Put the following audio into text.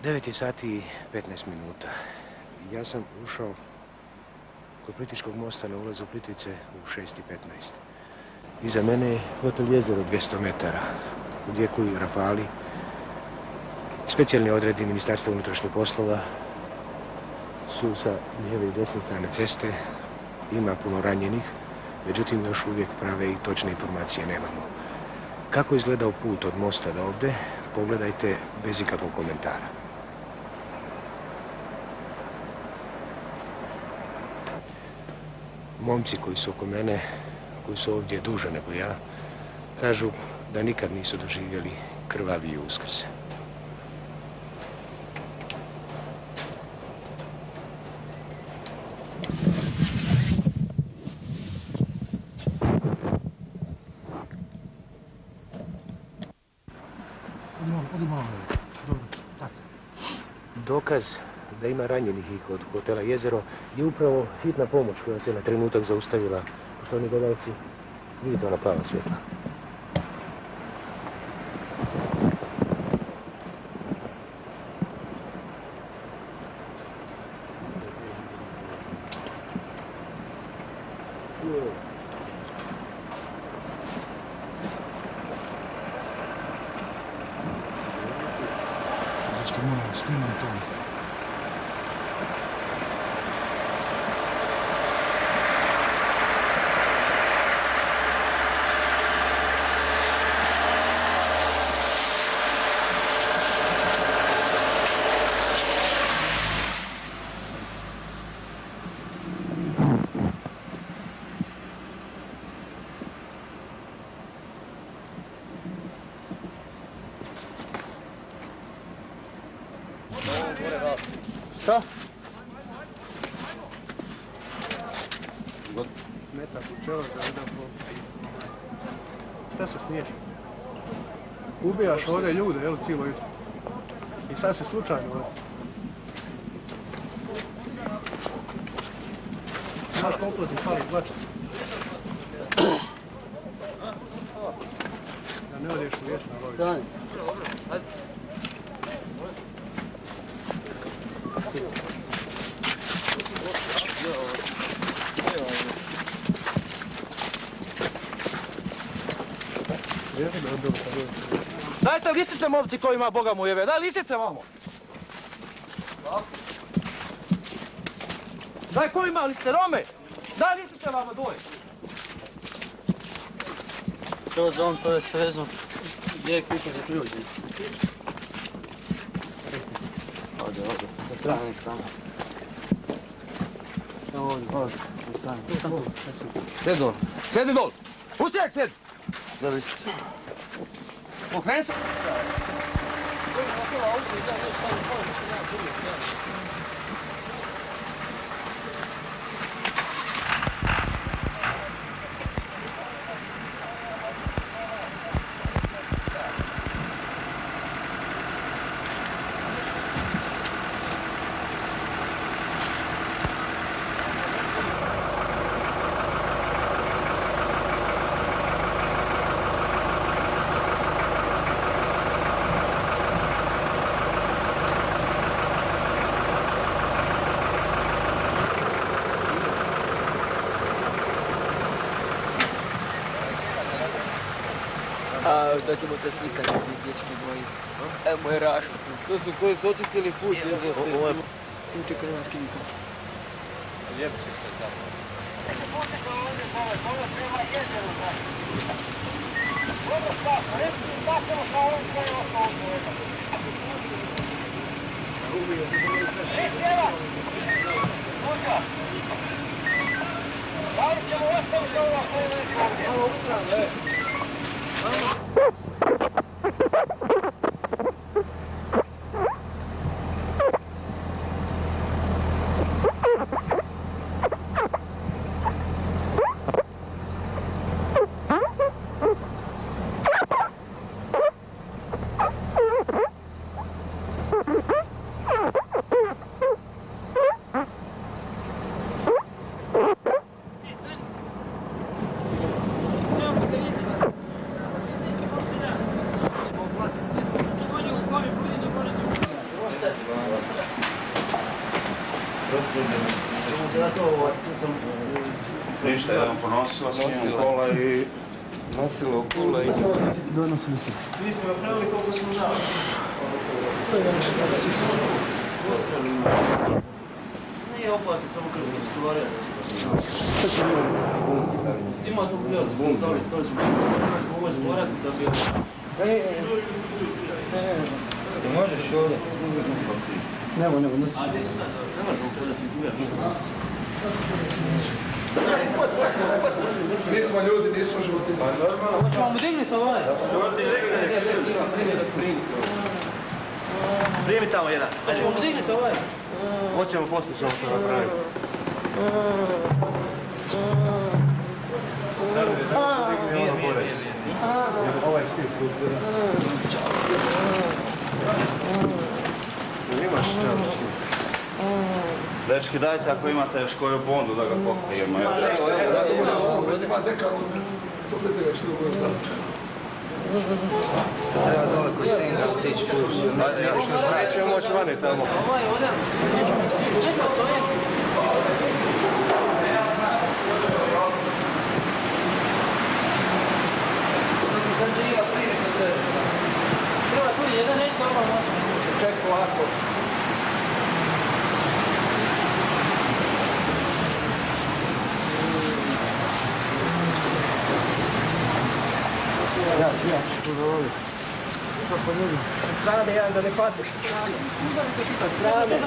9 je sati i 15 minuta. Ja sam ušao kod Plitvičkog mosta na ulazu Plitvice u 6:15. Iza mene je hotel Jezero 200 metara. Udjekuju rafali. Specijalni odredi Ministarstva unutrašnjih poslova su sa lijeve i desne strane ceste. Ima puno ranjenih, međutim još uvijek prave i točne informacije nemamo. Kako je izgledao put od mosta do ovdje, pogledajte bez ikakvog komentara. Momci koji su oko mene, koji su ovdje duže nego ja, kažu da nikad nisu doživjeli krvavi Uskrs. Dokaz da ima ranjenih i kod hotela Jezero je upravo hitna pomoć koja se na trenutak zaustavila. Poštovani gledalci, vidite ona plava svjetla. Šta? Metak u čelo da vidim. Šta se smiješ? Ubijaš ovdje ljude, jel, cijelo jutro? I sad si slučajno ovdje. Znaš koliko ti fali plačica? Da ne odeš u vječna lovića. Stani. Dajte lisice, momci, koji ima Boga mu jebe. Daj lisice, mamo. Daj, koji ima lisice, Rome. Daj lisice, mamo, dvoje. To za on, to je svezno. Gdje je kuća za ključ? Ovdje, sa strane strane. Evo ovdje, sa strane. Sjedi dol, sjedi dol. Pusti jak sjedi. Da lisice. Okreni se. A, sad ćemo se slikati, dječki moji. Evo moje rašu. To su koji su očistili put. Ovo je put je hrvatski nikad. Lijepo se ste tamo. Ništa, jedan ponosila s njim kola i... Nosilo kola i... Donosili se. Mi smo napravili koliko smo znali. Nije opasno, samo krvno stvorio. Ima tu gledati, to ćemo pomoći morati da bi... Ti možeš ovdje? Nemo, nosi. A gdje si sad? Ne možemo gledati gledati. Nismo ljudi, nismo životinje. Hoćemo mu digniti ovaj? Primi tamo jedan. Hoćemo mu digniti ovaj? Hoćemo, poslije ćemo to napraviti. Ovaj štiv kultura. Imaš šta? Dečki, dajte ako imate još koju bondu da ga pokrijemo. Ima deka, to gledaj što je bilo. Sad treba dole ko stinga otići kući. Nećemo moći vani tamo. Ovaj ovdje, nećemo stići, nećemo s ovim. Sad treba prije kad treba. Treba tu jedan neće normalno. Ček polako. Ja ću dovoli. Kako ljudi? Strane jedan da ne patiš. Strane.